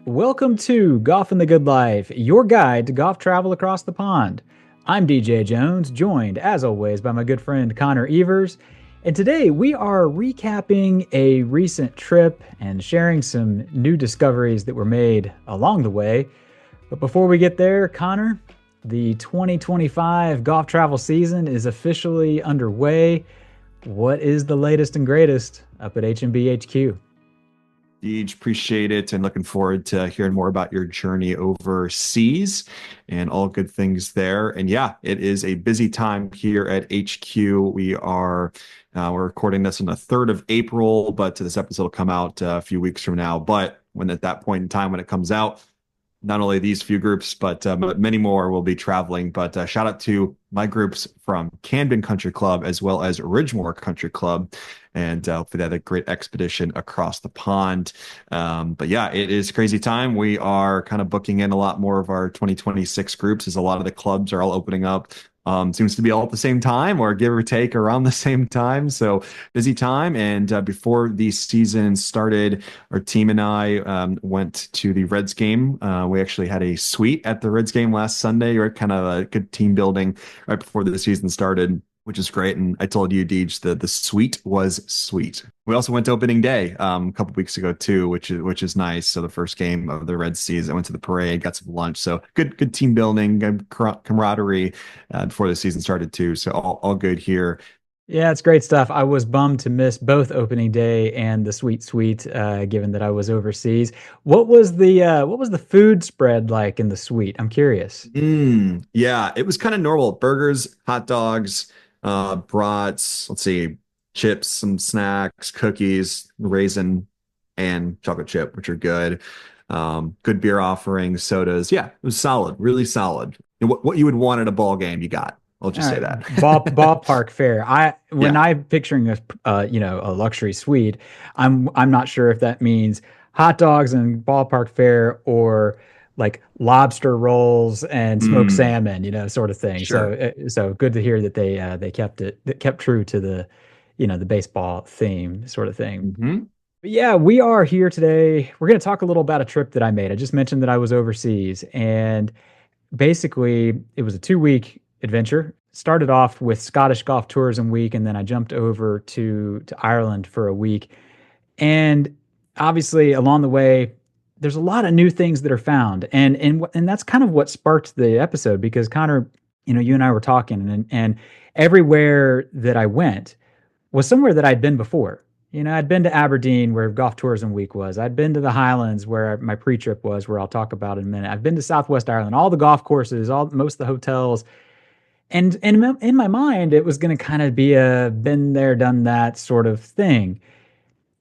Welcome to Golf in the Good Life, your guide to golf travel across the pond. I'm DJ Jones, joined as always by my good friend Connor Evers. And today we are recapping a recent trip and sharing some new discoveries that were made along the way. But before we get there, Connor, the 2025 golf travel season is officially underway. What is the latest and greatest up at HMB HQ? Deej, appreciate it and looking forward to hearing more about your journey overseas and all good things there. And yeah, it is a busy time here at HQ. We're recording this on the 3rd of April, but this episode will come out a few weeks from now. But when at that point in time when it comes out, not only these few groups, but many more will be traveling. But shout out to my groups from Camden Country Club as well as Ridgemore Country Club. And hopefully they had a great expedition across the pond. But yeah, it is crazy time. We are kind of booking in a lot more of our 2026 groups as a lot of the clubs are all opening up. Seems to be all at the same time or give or take around the same time. So busy time. And before the season started, our team and I went to the Reds game. We actually had a suite at the Reds game last Sunday, or kind of a good team building right before the season started, which is great. And I told you, Deej, the suite was sweet. We also went to opening day a couple weeks ago too, which is nice. So the first game of the Red season, I went to the parade, got some lunch. So good team building, good camaraderie before the season started too. So all good here. Yeah, it's great stuff. I was bummed to miss both opening day and the sweet sweet, given that I was overseas. What was the food spread like in the suite? I'm curious. Yeah, it was kind of normal. Burgers, hot dogs, brats, let's see, chips, some snacks, cookies, raisin, and chocolate chip, which are good. Good beer offerings, sodas. Yeah, it was solid, really solid. And what you would want at a ball game, you got. I'll All just say right, that. ballpark fare. When Yeah. I'm picturing a luxury suite, I'm not sure if that means hot dogs and ballpark fare or like lobster rolls and smoked Mm, salmon, sort of thing. So, sure. so good to hear that they kept true to the baseball theme sort of thing. Hmm. But yeah, we are here today. We're going to talk a little about a trip that I made. I just mentioned that I was overseas, and basically it was a 2 week adventure. Started off with Scottish Golf Tourism Week, and then I jumped over to Ireland for a week. And obviously along the way, there's a lot of new things that are found, and that's kind of what sparked the episode because Connor, you and I were talking, and everywhere that I went was somewhere that I'd been before. I'd been to Aberdeen where Golf Tourism Week was. I'd been to the Highlands where my pre-trip was, where I'll talk about in a minute. I've been to Southwest Ireland, all the golf courses, all most of the hotels. And in my mind, it was going to kind of be a been there, done that sort of thing.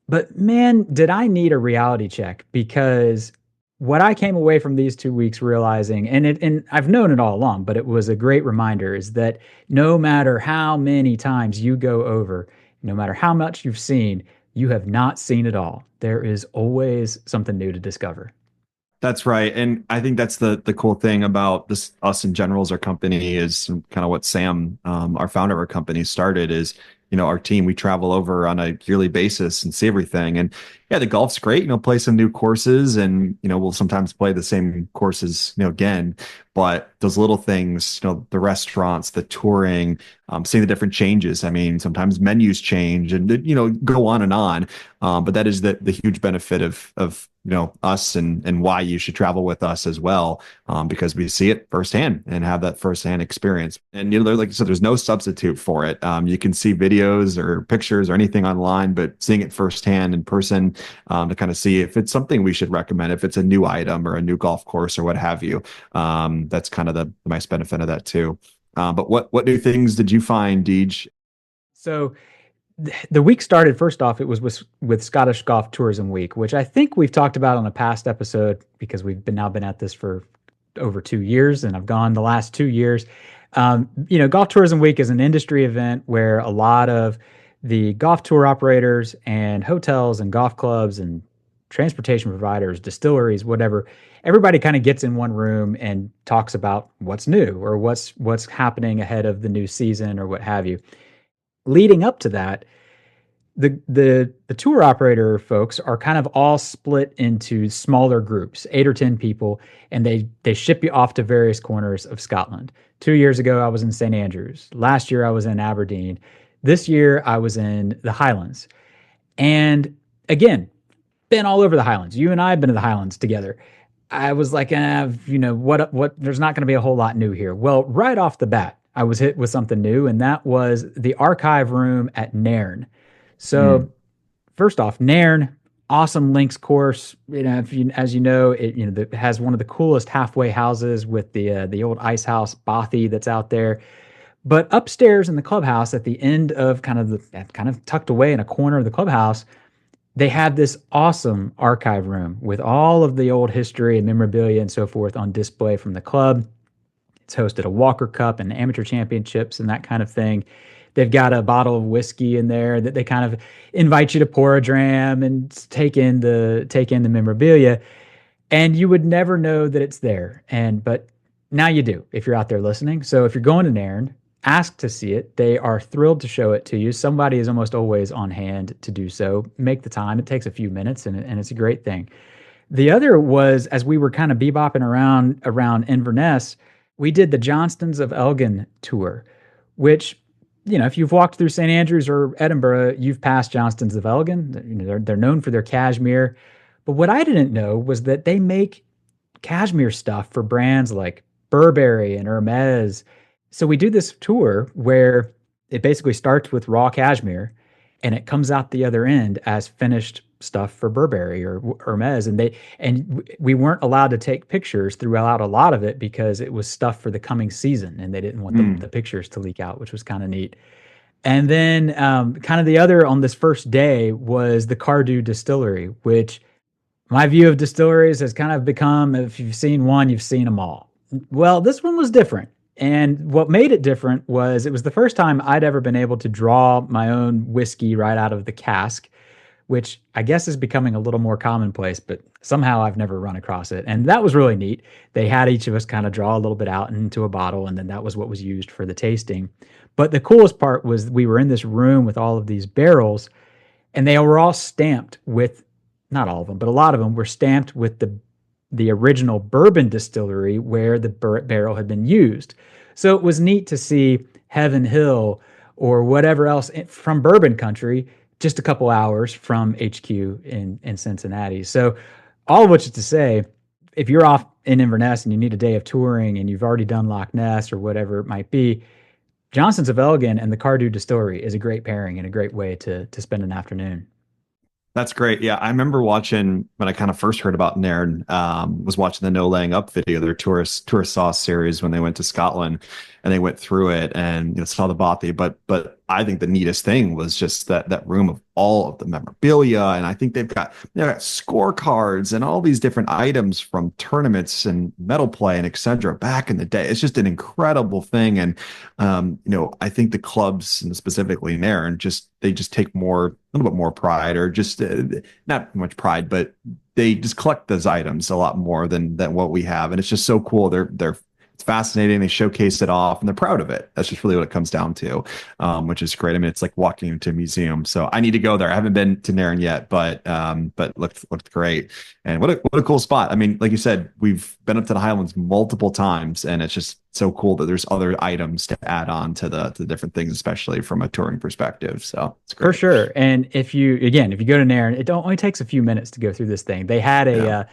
But man, did I need a reality check because what I came away from these 2 weeks realizing, and I've known it all along, but it was a great reminder, is that no matter how many times you go over, no matter how much you've seen, you have not seen it all. There is always something new to discover. That's right. And I think that's the cool thing about this us in general as our company is kind of what Sam, our founder of our company, started is, our team, we travel over on a yearly basis and see everything. And yeah, the golf's great, play some new courses and, we'll sometimes play the same courses, again. But those little things, the restaurants, the touring, seeing the different changes. I mean, sometimes menus change and, go on and on. But that is the huge benefit of us and why you should travel with us as well, because we see it firsthand and have that firsthand experience. And like you said, there's no substitute for it. You can see videos or pictures or anything online, but seeing it firsthand in person, to kind of see if it's something we should recommend, if it's a new item or a new golf course or what have you. That's kind of the nice benefit of that too. But what new things did you find, Deej? So the week started first off, it was with Scottish Golf Tourism Week, which I think we've talked about on a past episode because we've been at this for over 2 years, and I've gone the last 2 years. Golf Tourism Week is an industry event where a lot of the golf tour operators and hotels and golf clubs and transportation providers, distilleries, whatever, everybody kind of gets in one room and talks about what's new or what's happening ahead of the new season or what have you. Leading up to that, The tour operator folks are kind of all split into smaller groups, 8 or 10 people, and they ship you off to various corners of Scotland. 2 years ago, I was in St Andrews. Last year, I was in Aberdeen. This year, I was in the Highlands. And again, been all over the Highlands. You and I have been to the Highlands together. I was like, what? There's not going to be a whole lot new here. Well, right off the bat, I was hit with something new, and that was the archive room at Nairn. Mm, So first off, Nairn, awesome links course. As you know, it has one of the coolest halfway houses with the old ice house bothy that's out there. But upstairs in the clubhouse, at the end of kind of tucked away in a corner of the clubhouse, they have this awesome archive room with all of the old history and memorabilia and so forth on display from the club. It's hosted a Walker Cup and amateur championships and that kind of thing. They've got a bottle of whiskey in there that they kind of invite you to pour a dram and take in the memorabilia, and you would never know that it's there. But now you do if you're out there listening. So if you're going to Nairn, ask to see it. They are thrilled to show it to you. Somebody is almost always on hand to do so. Make the time. It takes a few minutes, and it's a great thing. The other was, as we were kind of bebopping around Inverness, we did the Johnstons of Elgin tour, which, if you've walked through St Andrews or Edinburgh, you've passed Johnstons of Elgin. They're known for their cashmere. But what I didn't know was that they make cashmere stuff for brands like Burberry and Hermes. So we do this tour where it basically starts with raw cashmere and it comes out the other end as finished stuff for Burberry or Hermes. And we weren't allowed to take pictures throughout a lot of it because it was stuff for the coming season and they didn't want the mm. pictures to leak out, which was kind of neat. And then kind of the other on this first day was the Cardew Distillery, which my view of distilleries has kind of become, if you've seen one, you've seen them all. Well, this one was different. And what made it different was it was the first time I'd ever been able to draw my own whiskey right out of the cask, which I guess is becoming a little more commonplace, but somehow I've never run across it. And that was really neat. They had each of us kind of draw a little bit out into a bottle, and then that was what was used for the tasting. But the coolest part was we were in this room with all of these barrels, and they were all stamped with, not all of them, but a lot of them were stamped with the original bourbon distillery where the barrel had been used. So it was neat to see Heaven Hill or whatever else from bourbon country just a couple hours from HQ in Cincinnati. So all of which is to say, if you're off in Inverness and you need a day of touring and you've already done Loch Ness or whatever it might be, Johnson's of Elgin and the Cardew Distillery is a great pairing and a great way to spend an afternoon. That's great. Yeah, I remember watching when I kind of first heard about Nairn, was watching the No Laying Up video, their tourist sauce series when they went to Scotland and they went through it and saw the Bothy. But I think the neatest thing was just that room of all of the memorabilia. And I think they've got scorecards and all these different items from tournaments and medal play and et cetera back in the day. It's just an incredible thing. And I think the clubs and specifically Nairn they just take a little bit more pride, or just not much pride, but they just collect those items a lot more than what we have. And it's just so cool. It's fascinating. They showcase it off and they're proud of it. That's just really what it comes down to, which is great. I mean, it's like walking into a museum. So I need to go there. I haven't been to Nairn yet, but looked great. And what a cool spot. I mean, like you said, we've been up to the Highlands multiple times, and it's just so cool that there's other items to add on to the different things, especially from a touring perspective. So it's For great. sure. And if you go to Nairn, only takes a few minutes to go through this thing. Yeah.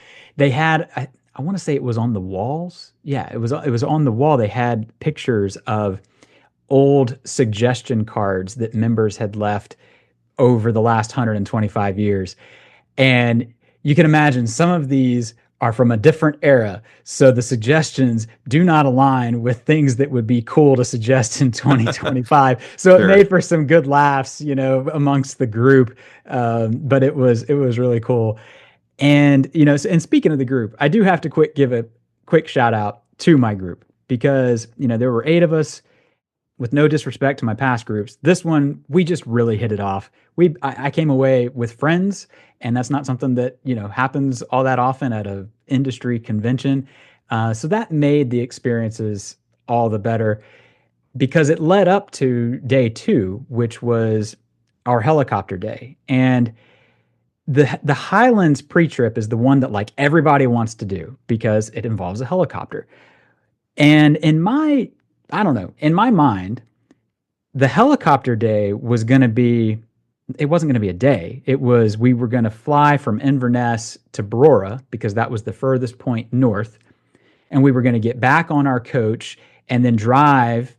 I want to say it was on the walls. Yeah, it was on the wall. They had pictures of old suggestion cards that members had left over the last 125 years. And you can imagine some of these are from a different era. So the suggestions do not align with things that would be cool to suggest in 2025. So it Sure. made for some good laughs, amongst the group. But it was really cool. And, and speaking of the group, I do have to give a quick shout out to my group because, there were 8 of us. With no disrespect to my past groups, this one we just really hit it off. I came away with friends, and that's not something that happens all that often at a industry convention. So that made the experiences all the better because it led up to day 2, which was our helicopter day. And the Highlands pre-trip is the one that like everybody wants to do because it involves a helicopter. And I don't know, in my mind, the helicopter day was going to be, it wasn't going to be a day. It was, we were going to fly from Inverness to Brora because that was the furthest point north. And we were going to get back on our coach and then drive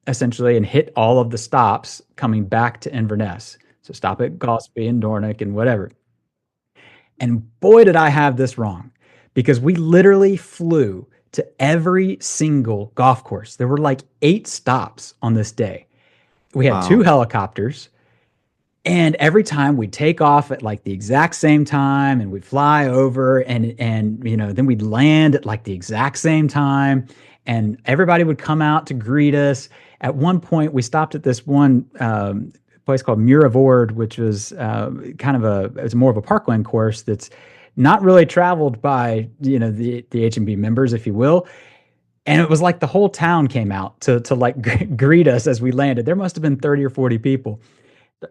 essentially and hit all of the stops coming back to Inverness. So stop at Gosby and Dornoch and whatever. And boy, did I have this wrong because we literally flew to every single golf course. There were like 8 stops on this day. We had 2 Wow. helicopters, and every time we'd take off at like the exact same time and we'd fly over and then we'd land at like the exact same time and everybody would come out to greet us. At one point we stopped at this one place called Muravord, which was it's more of a parkland course that's not really traveled by, the H&B members, if you will. And it was like the whole town came out to like greet us as we landed. There must have been 30 or 40 people.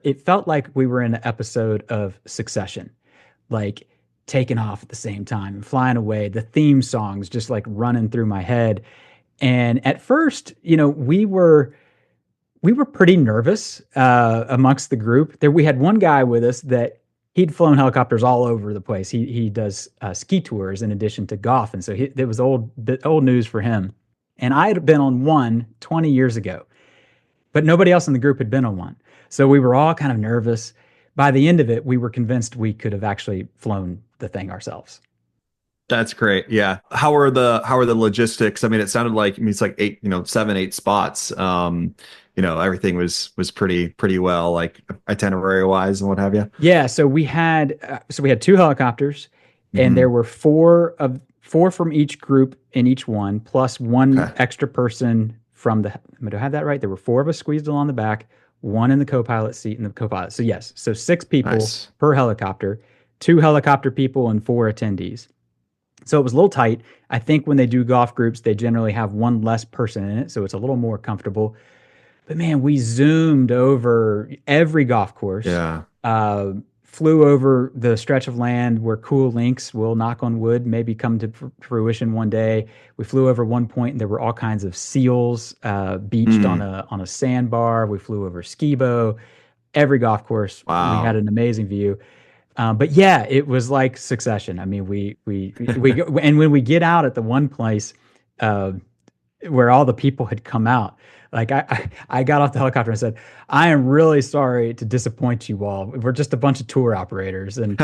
It felt like we were in an episode of Succession, like taking off at the same time and flying away. The theme songs just like running through my head. And at first, we were pretty nervous amongst the group. There, we had one guy with us that he'd flown helicopters all over the place. He does ski tours in addition to golf, and so it was old news for him. And I had been on one 20 years ago, but nobody else in the group had been on one. So we were all kind of nervous. By the end of it, we were convinced we could have actually flown the thing ourselves. That's great. Yeah. How are the logistics? I mean, it sounded like, I mean, it's like 8, 7, 8 spots. Everything was pretty well, like itinerary wise and what have you. Yeah, so we had 2 helicopters, and there Hmm. were four from each group in each one, plus one Okay. extra person from the. Do I have that right? There were 4 of us squeezed along the back, one in the co-pilot seat and the co-pilot. So yes, so 6 people Nice. per helicopter, 2 helicopter people and 4 attendees. So it was a little tight. I think when they do golf groups, they generally have one less person in it, so it's a little more comfortable. But man, we zoomed over every golf course, Yeah. uh, flew over the stretch of land where cool links will, knock on wood, maybe come to fruition one day. We flew over one point and there were all kinds of seals beached on Mm. a sandbar. We flew over Skibo. Every golf course, we had Wow. an amazing view. But yeah, it was like Succession. I mean, we go, and when we get out at the one place, uh, where all the people had come out. Like I got off the helicopter and said, I am really sorry to disappoint you all. We're just a bunch of tour operators and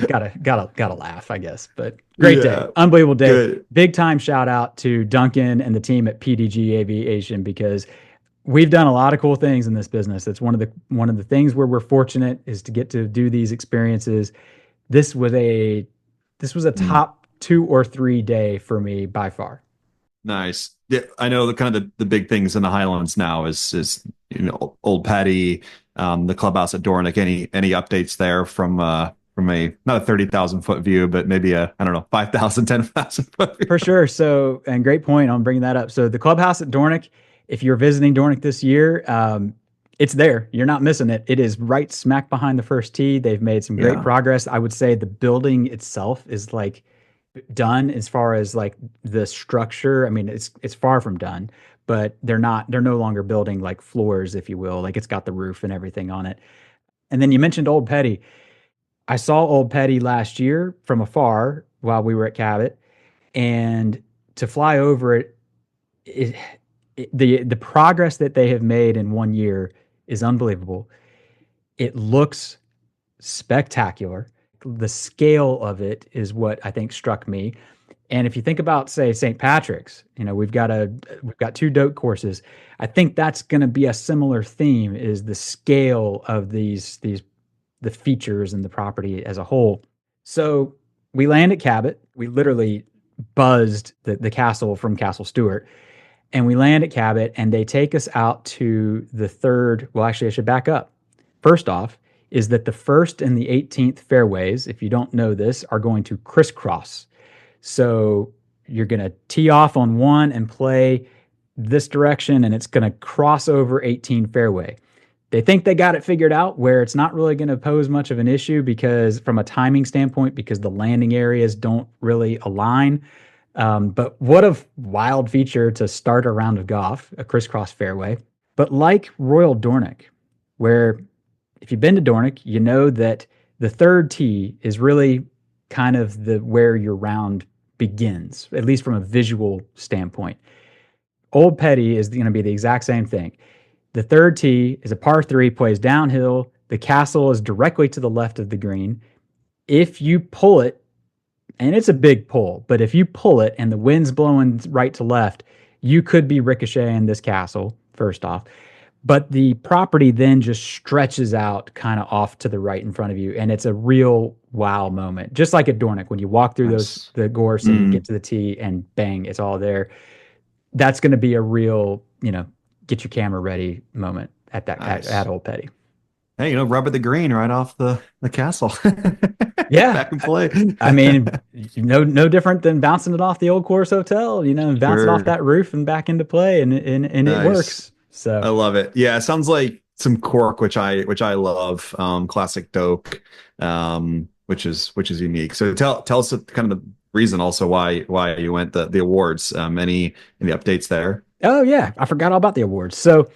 gotta laugh, I guess. But great day, Yeah. unbelievable day. Good. Big time shout out to Duncan and the team at PDG Aviation because we've done a lot of cool things in this business. It's one of the things where we're fortunate is to get to do these experiences. This was a this was a Mm. top 2 or 3 day for me by far. Nice. Yeah, I know the kind of the big things in the Highlands now is Old Paddy, the clubhouse at Dornoch. Any updates there from a not a 30,000 foot view, but maybe a I don't know 5,000 10,000 foot view. For sure. So, and great point on bringing that up. So, the clubhouse at Dornoch, if you're visiting Dornoch this year, it's there. You're not missing it. It is right smack behind the first tee. They've made some great Yeah. progress. I would say the building itself is like done as far as like the structure. I mean, it's far from done, but they're no longer building like floors, if you will. Like it's got the roof and everything on it. And then you mentioned Old Petty. I saw Old Petty last year from afar while we were at Cabot, and to fly over it, it, the progress that they have made in one year is unbelievable. It looks spectacular. The scale of it is what I think struck me. And if you think about, say, St. Patrick's, we've got 2 dope courses. I think that's going to be a similar theme: is the scale of these the features and the property as a whole. So we land at Cabot. We literally buzzed the castle from Castle Stewart, and we land at Cabot, and they take us out to the third. Well, actually, I should back up. First off, is that the first and the 18th fairways, if you don't know this, are going to crisscross. So you're going to tee off on one and play this direction, and it's going to cross over 18 fairway. They think they got it figured out where it's not really going to pose much of an issue because from a timing standpoint, because the landing areas don't really align. But what a wild feature to start a round of golf, a crisscross fairway. But like Royal Dornoch, where if you've been to Dornoch, you know that the third tee is really kind of the where your round begins, at least from a visual standpoint. Old Petty is going to be the exact same thing. The third tee is a par three, plays downhill. The castle is directly to the left of the green. If you pull it, and it's a big pull, but if you pull it and the wind's blowing right to left, you could be ricocheting this castle, first off. But the property then just stretches out kind of off to the right in front of you. And it's a real wow moment. Just like at Dornoch, when you walk through Nice. the gorse and you get to the tee and bang, it's all there. That's going to be a real, get your camera ready moment at Nice. Old Petty. Hey, rubber the green right off the castle. Yeah. Back and play. I mean, no different than bouncing it off the old course hotel, bounce it off Sure. that roof and back into play and it Nice. works. So I love it. Yeah, it sounds like some cork, which I love. Classic Doak, which is unique. So tell us kind of the reason also why you went the awards. Any updates there? Oh yeah, I forgot all about the awards. So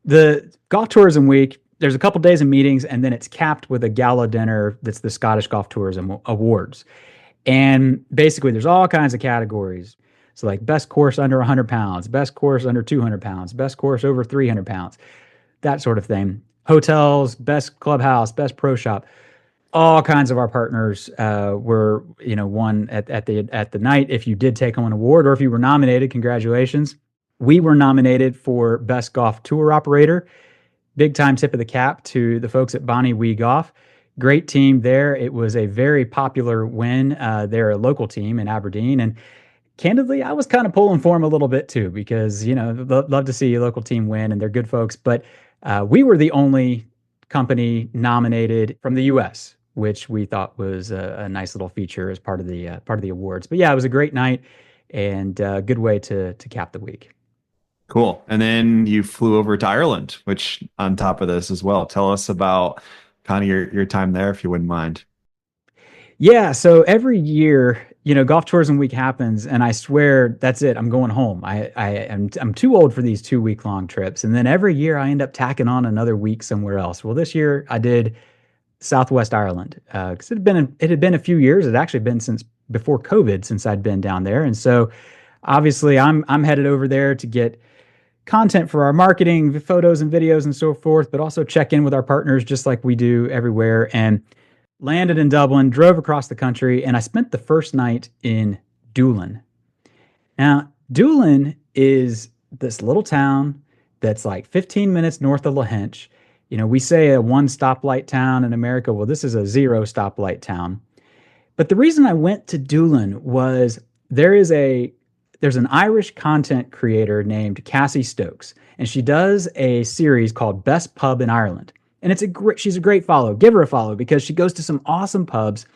the Golf Tourism Week, there's a couple days of meetings, and then it's capped with a gala dinner that's the Scottish Golf Tourism Awards. And basically, there's all kinds of categories. So like best course under 100 pounds, best course under 200 pounds, best course over 300 pounds, that sort of thing. Hotels, best clubhouse, best pro shop. All kinds of our partners were, won at the night. If you did take home an award or if you were nominated, congratulations. We were nominated for Best Golf Tour Operator. Big time tip of the cap to the folks at Bonnie Wee Golf. Great team there. It was a very popular win. They're a local team in Aberdeen. And candidly, I was kind of pulling for them a little bit too, because, love to see a local team win and they're good folks. But we were the only company nominated from the U.S., which we thought was a nice little feature as part of the awards. But yeah, it was a great night and a good way to cap the week. Cool. And then you flew over to Ireland, which on top of this as well. Tell us about kind of your time there, if you wouldn't mind. Yeah, so every year, Golf Tourism Week happens, and I swear that's it. I'm going home. I'm too old for these 2 week long trips, and then every year I end up tacking on another week somewhere else. Well, this year I did Southwest Ireland because it had been a few years. It had actually been since before COVID since I'd been down there, and so obviously I'm headed over there to get content for our marketing, photos and videos and so forth, but also check in with our partners just like we do everywhere. And landed in Dublin, drove across the country, and I spent the first night in Doolin. Now, Doolin is this little town that's like 15 minutes north of Lahinch. We say a one stoplight town in America. Well, this is a zero stoplight town. But the reason I went to Doolin was there's an Irish content creator named Cassie Stokes, and she does a series called Best Pub in Ireland. And she's a great follow. Give her a follow because she goes to some awesome pubs.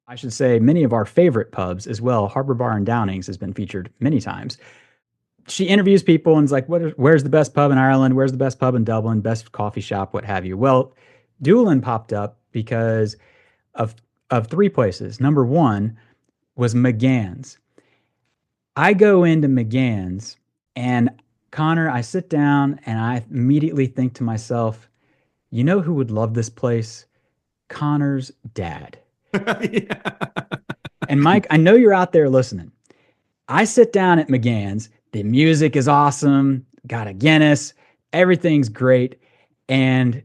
I should say many of our favorite pubs as well. Harbor Bar in Downings has been featured many times. She interviews people and is like, where's the best pub in Ireland? Where's the best pub in Dublin? Best coffee shop, what have you. Well, Doolin popped up because of three places. Number one was McGann's. I go into McGann's and Connor, I sit down and I immediately think to myself, you know who would love this place? Connor's dad. Yeah. And Mike, I know you're out there listening. I sit down at McGann's. The music is awesome. Got a Guinness. Everything's great. And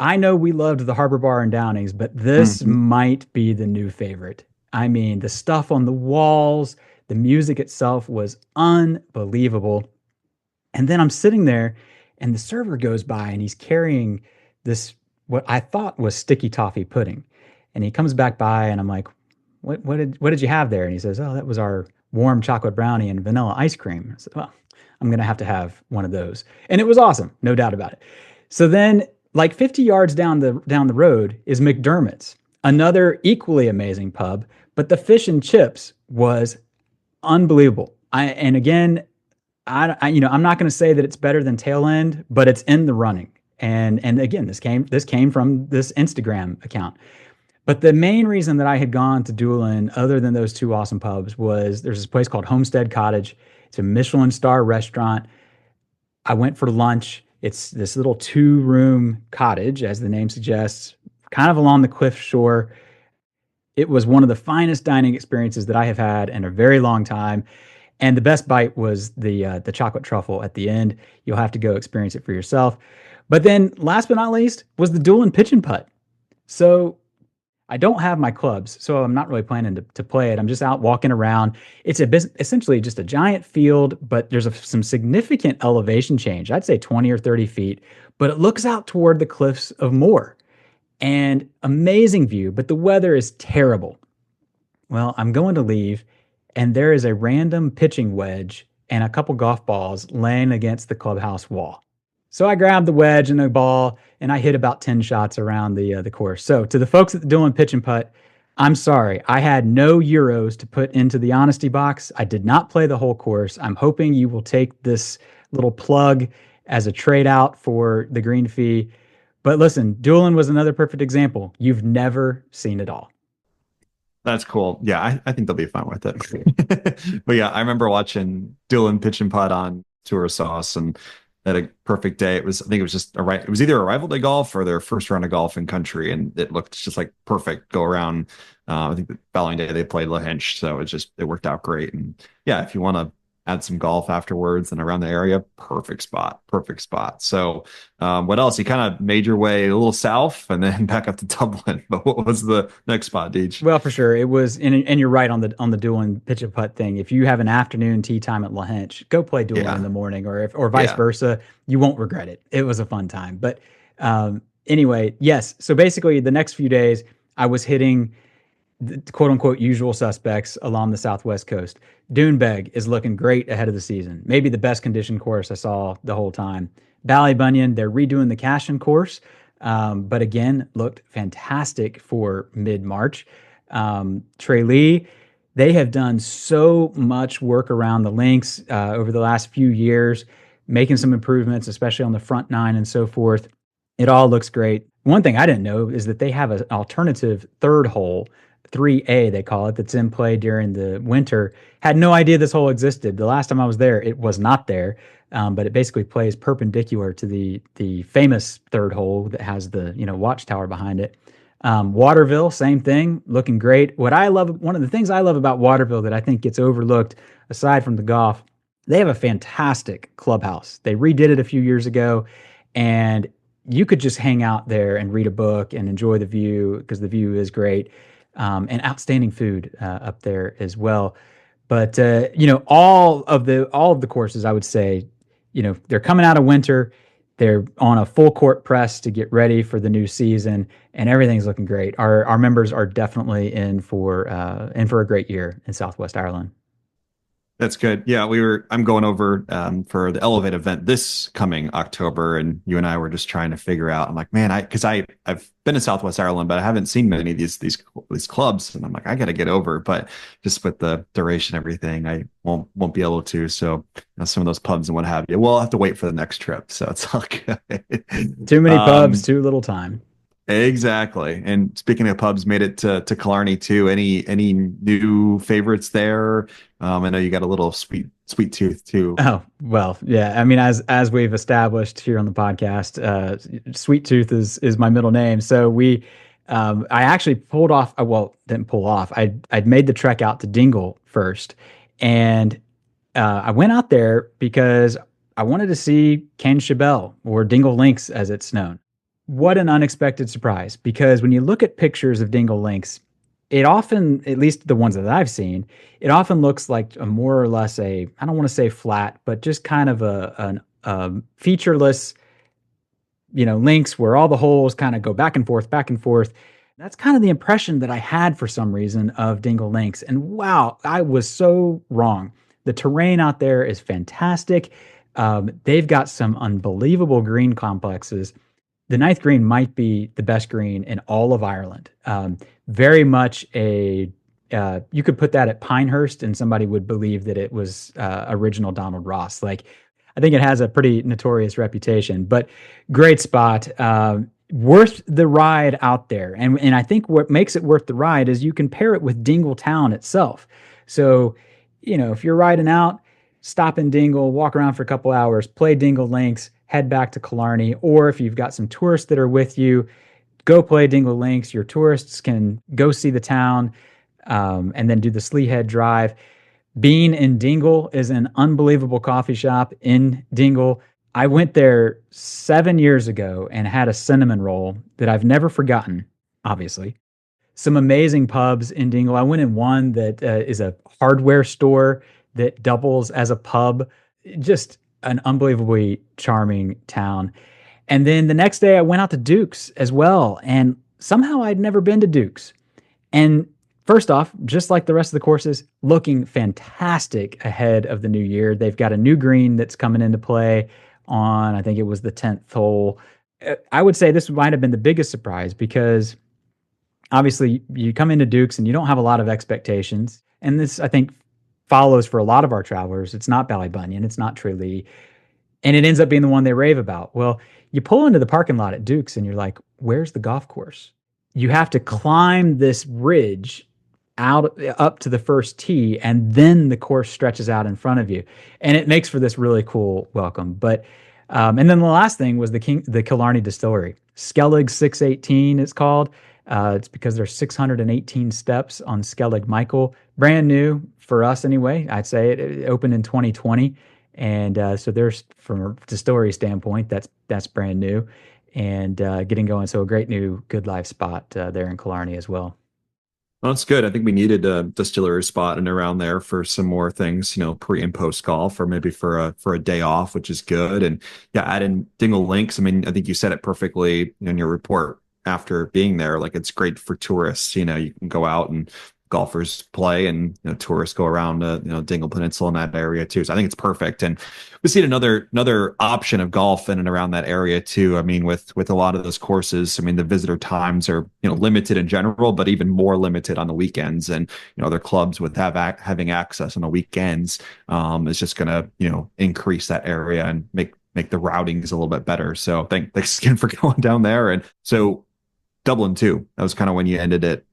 I know we loved the Harbor Bar in Downings, but this Mhm. might be the new favorite. I mean, the stuff on the walls, the music itself was unbelievable. And then I'm sitting there and the server goes by and he's carrying this, what I thought was sticky toffee pudding. And he comes back by and I'm like, what did you have there? And he says, oh, that was our warm chocolate brownie and vanilla ice cream. I said, well, I'm going to have one of those. And it was awesome. No doubt about it. So then like 50 yards down the road is McDermott's, another equally amazing pub, but the fish and chips was unbelievable. And again, I'm not going to say that it's better than Tail End, but it's in the running. And again, this came from this Instagram account. But the main reason that I had gone to Doolin, other than those two awesome pubs, was there's this place called Homestead Cottage. It's a Michelin star restaurant. I went for lunch. It's this little two-room cottage, as the name suggests, kind of along the cliff shore. It was one of the finest dining experiences that I have had in a very long time. And the best bite was the chocolate truffle at the end. You'll have to go experience it for yourself. But then, last but not least, was the Doolin pitch and putt. So I don't have my clubs, so I'm not really planning to play it. I'm just out walking around. It's essentially just a giant field, but there's some significant elevation change. I'd say 20 or 30 feet, but it looks out toward the cliffs of Moore, and amazing view, but the weather is terrible. Well, I'm going to leave, and there is a random pitching wedge and a couple golf balls laying against the clubhouse wall. So I grabbed the wedge and the ball, and I hit about 10 shots around the course. So to the folks that doing pitch and putt, I'm sorry. I had no euros to put into the honesty box. I did not play the whole course. I'm hoping you will take this little plug as a trade out for the green fee. But listen, Doolin was another perfect example. You've never seen it all. That's cool. Yeah, I think they'll be fine with it. But yeah, I remember watching Dylan pitch and putt on Tour Sauce and had a perfect day. I think it was just it was either a rival day golf or their first round of golf in country, and it looked just like perfect go around. I think the following day they played Lahinch, so it worked out great. And yeah, if you want to add some golf afterwards and around the area, perfect spot. So what else? You kind of made your way a little south and then back up to Dublin. But what was the next spot, Deej? Well, for sure, it was, and you're right on the Doolin pitch and putt thing. If you have an afternoon tee time at Lahinch, go play Doolin in Yeah, the morning, or vice yeah. versa. You won't regret it. It was a fun time. But anyway, yes. So basically, the next few days, I was hitting the quote unquote usual suspects along the southwest coast. Doonbeg is looking great ahead of the season. Maybe the best conditioned course I saw the whole time. Ballybunion, they're redoing the Cashin course, but again, looked fantastic for mid March. Tralee, they have done so much work around the links over the last few years, making some improvements, especially on the front nine and so forth. It all looks great. One thing I didn't know is that they have an alternative third hole, 3A, they call it, that's in play during the winter. Had no idea this hole existed. The last time I was there, it was not there, but it basically plays perpendicular to the famous third hole that has the watchtower behind it. Waterville, same thing, looking great. One of the things I love about Waterville that I think gets overlooked, aside from the golf, they have a fantastic clubhouse. They redid it a few years ago, and you could just hang out there and read a book and enjoy the view because the view is great, and outstanding food up there as well. But all of the courses, I would say, they're coming out of winter. They're on a full court press to get ready for the new season, and everything's looking great. Our members are definitely in for a great year in Southwest Ireland. That's good. Yeah, I'm going over for the Elevate event this coming October, and you and I were just trying to figure out. I'm like, man, I've been to Southwest Ireland, but I haven't seen many of these clubs, and I'm like, I got to get over. But just with the duration, and everything, I won't be able to. So some of those pubs and what have you, we'll have to wait for the next trip. So it's all good. Too many pubs, too little time. Exactly. And speaking of pubs, made it to Killarney too. Any new favorites there? I know you got a little sweet tooth too. Oh, well, yeah. I mean, as we've established here on the podcast, Sweet Tooth is my middle name. So I actually pulled off. Well, didn't pull off. I'd made the trek out to Dingle first, and I went out there because I wanted to see Ken Chabelle, or Dingle Links as it's known. What an unexpected surprise, because when you look at pictures of Dingle Links, it often, at least the ones that I've seen, it often looks like a more or less I don't want to say flat, but just kind of a featureless, links where all the holes kind of go back and forth, back and forth. That's kind of the impression that I had for some reason of Dingle Links. And wow, I was so wrong. The terrain out there is fantastic. They've got some unbelievable green complexes. The ninth green might be the best green in all of Ireland. Very much you could put that at Pinehurst and somebody would believe that it was original Donald Ross. Like, I think it has a pretty notorious reputation, but great spot. Worth the ride out there. And I think what makes it worth the ride is you can pair it with Dingle Town itself. So, if you're riding out, stop in Dingle, walk around for a couple hours, play Dingle Links, head back to Killarney. Or if you've got some tourists that are with you, go play Dingle Links. Your tourists can go see the town, and then do the Sleehead Drive. Bean in Dingle is an unbelievable coffee shop in Dingle. I went there 7 years ago and had a cinnamon roll that I've never forgotten, obviously. Some amazing pubs in Dingle. I went in one that is a hardware store that doubles as a pub. Just an unbelievably charming town. And then the next day, I went out to Duke's as well. And somehow I'd never been to Duke's. And first off, just like the rest of the courses, looking fantastic ahead of the new year. They've got a new green that's coming into play on, I think it was the 10th hole. I would say this might have been the biggest surprise because obviously you come into Duke's and you don't have a lot of expectations. And this, I think, follows for a lot of our travelers. It's not Ballybunion, it's not Tralee, and it ends up being the one they rave about. Well, you pull into the parking lot at Duke's and you're like, where's the golf course? You have to climb this ridge out up to the first tee, and then the course stretches out in front of you, and it makes for this really cool welcome. But and then the last thing was the Killarney Distillery, Skellig 618. It's called. It's because there's 618 steps on Skellig Michael, brand new for us anyway. I'd say it opened in 2020, and so there's, from a distillery standpoint, that's brand new and getting going. So a great new Good Life spot there in Killarney as well. Well, that's good. I think we needed a distillery spot and around there for some more things, pre and post golf, or maybe for a day off, which is good. And yeah, add in Dingle Links. I mean, I think you said it perfectly in your report after being there. Like, it's great for tourists. You can go out and golfers play, and tourists go around Dingle Peninsula in that area too. So I think it's perfect. And we've seen another option of golf in and around that area too. I mean, with a lot of those courses, I mean, the visitor times are limited in general, but even more limited on the weekends. And other clubs with having access on the weekends is just going to increase that area and make the routings a little bit better. So thanks again for going down there. And so Dublin too, that was kind of when you ended it.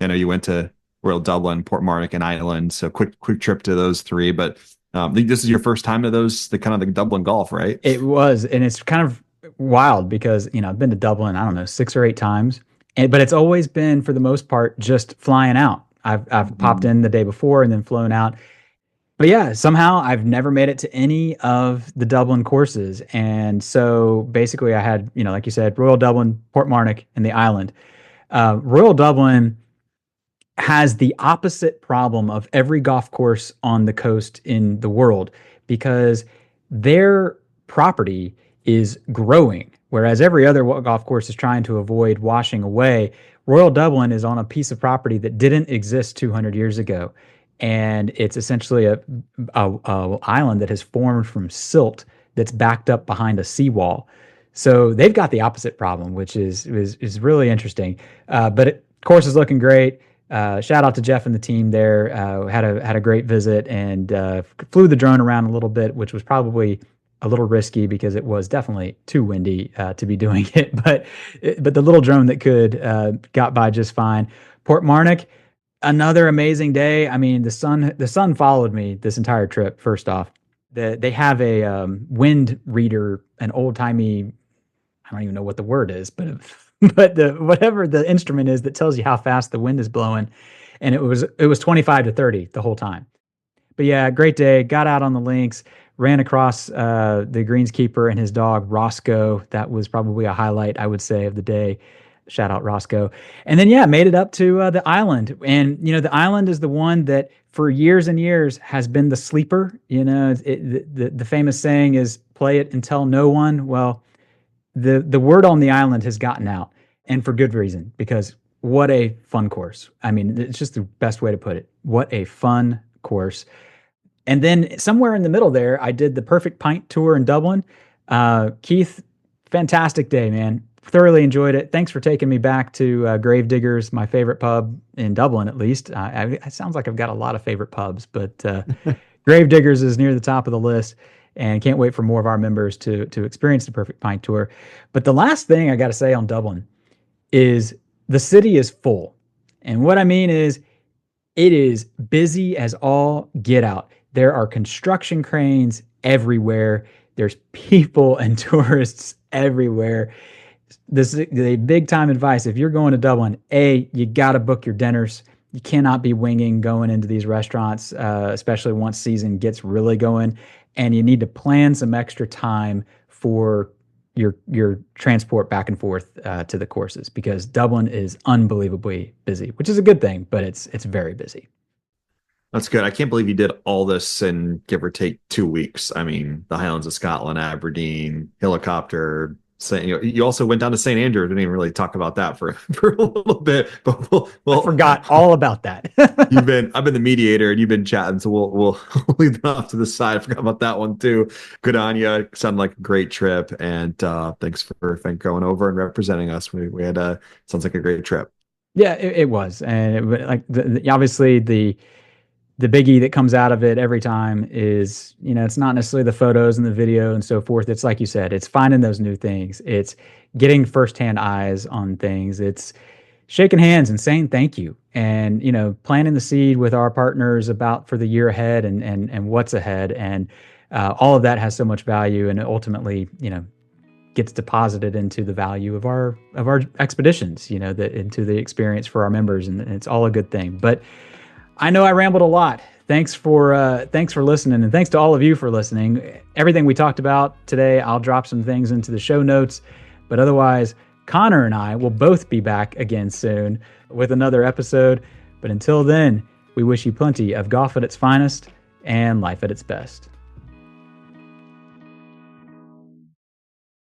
I know you went to Royal Dublin, Portmarnock, and Island. So quick trip to those three. But I think this is your first time to the kind of the Dublin golf, right? It was, and it's kind of wild because I've been to Dublin, I don't know, 6 or 8 times, but it's always been, for the most part, just flying out. I've popped in the day before and then flown out. But yeah, somehow I've never made it to any of the Dublin courses. And so basically I had, like you said, Royal Dublin, Portmarnock, and the Island. Royal Dublin has the opposite problem of every golf course on the coast in the world, because their property is growing, whereas every other golf course is trying to avoid washing away. Royal Dublin is on a piece of property that didn't exist 200 years ago. And it's essentially a island that has formed from silt that's backed up behind a seawall. So they've got the opposite problem, which is really interesting. But course is looking great. Shout out to Jeff and the team there. Had a great visit, and flew the drone around a little bit, which was probably a little risky because it was definitely too windy to be doing it. But the little drone that could got by just fine. Portmarnock, another amazing day. I mean, the sun followed me this entire trip. First off, they have a wind reader, an old timey, I don't even know what the word is, but whatever the instrument is that tells you how fast the wind is blowing, and it was 25 to 30 the whole time. But yeah, great day. Got out on the links, ran across the greenskeeper and his dog Roscoe. That was probably a highlight, I would say, of the day. Shout out Roscoe. And then yeah, made it up to the island. And the island is the one that for years and years has been the sleeper. The famous saying is play it and tell no one. Well, the word on the island has gotten out, and for good reason, because what a fun course. I mean, it's just the best way to put it. What a fun course. And then somewhere in the middle there, I did the Perfect Pint tour in Dublin. Keith, fantastic day, man. Thoroughly enjoyed it. Thanks for taking me back to Gravediggers, my favorite pub in Dublin, at least. It sounds like I've got a lot of favorite pubs, but Gravediggers is near the top of the list. and can't wait for more of our members to experience the Perfect Pint Tour. But the last thing I got to say on Dublin is the city is full. And what I mean is it is busy as all get out. There are construction cranes everywhere. There's people and tourists everywhere. This is the big time advice. If you're going to Dublin, you got to book your dinners. You cannot be winging going into these restaurants, especially once season gets really going. And you need to plan some extra time for your transport back and forth to the courses, because Dublin is unbelievably busy, which is a good thing, but it's very busy. That's good. I can't believe you did all this in give or take 2 weeks. I mean, the Highlands of Scotland, Aberdeen, helicopter. You also went down to St. Andrew. Didn't even really talk about that for for a little bit, but I forgot all about that. I've been the mediator and you've been chatting, so we'll leave that off to the side. I forgot about that one too. Good on you. Sounded like a great trip, and thanks for going over and representing us. We had sounds like a great trip. Yeah, it was, and obviously the biggie that comes out of it every time is, it's not necessarily the photos and the video and so forth. It's like you said, it's finding those new things. It's getting firsthand eyes on things. It's shaking hands and saying thank you, and, planting the seed with our partners about for the year ahead and what's ahead. And all of that has so much value, and it ultimately, gets deposited into the value of our expeditions, into the experience for our members. And it's all a good thing. But I know I rambled a lot. Thanks for listening, and thanks to all of you for listening. Everything we talked about today, I'll drop some things into the show notes, but otherwise, Connor and I will both be back again soon with another episode. But until then, we wish you plenty of golf at its finest and life at its best.